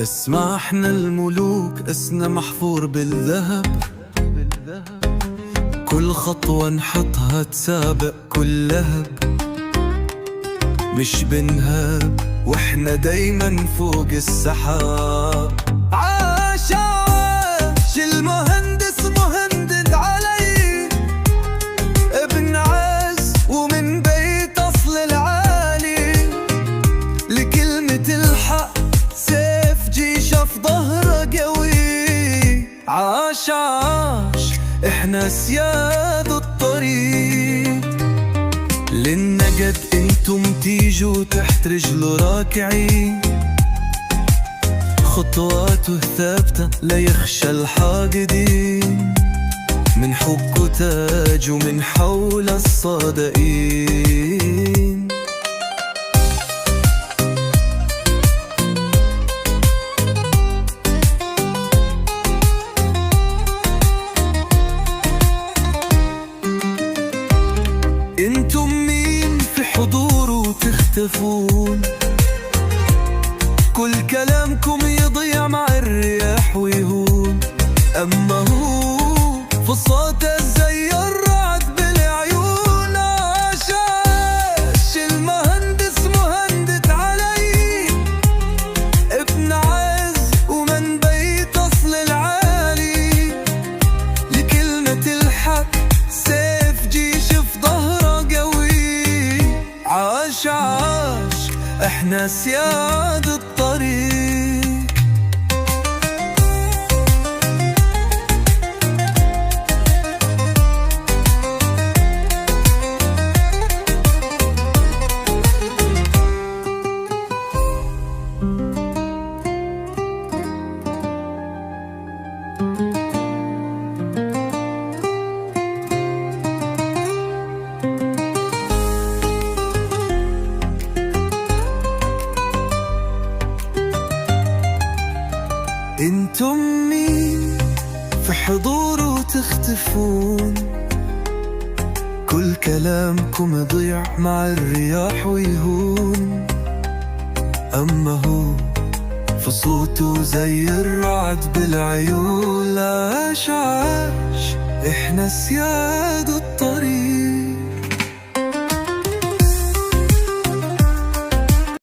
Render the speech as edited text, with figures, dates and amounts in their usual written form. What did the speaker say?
اسمع احنا الملوك اسنا محفور بالذهب، كل خطوة نحطها تسابق كل لهب، مش بنهاب واحنا دايما فوق السحاب. عاش عاش المهندس مهندد علي، ابن عز ومن بيت اصل العالي، لكلمة الحق سيف جيشه في ظهره قوي. عاش عاش احنا سياد الطريق، للنجد انتم تيجوا تحت رجله راكعين، خطواته ثابتة لا يخشى الحاقدين، من حكه تاج ومن حول الصادقين. انتم مين في حضوره تختفون، كل كلامكم يضيع مع الرياح ويهون، اما هو في صوته زي الرعد بالعيون. عاش عاش المهندس مهندد علي، ابن عز ومن بيت اصل العالي، لكلمة الحق سيف جيش في ظهره قوي. عاش عاش احنا سياد الطريق. انتم مين في حضوره تختفون، كل كلامكم يضيع مع الرياح ويهون، اما هو في صوته زي الرعد بالعيون. عاش عاش احنا سياد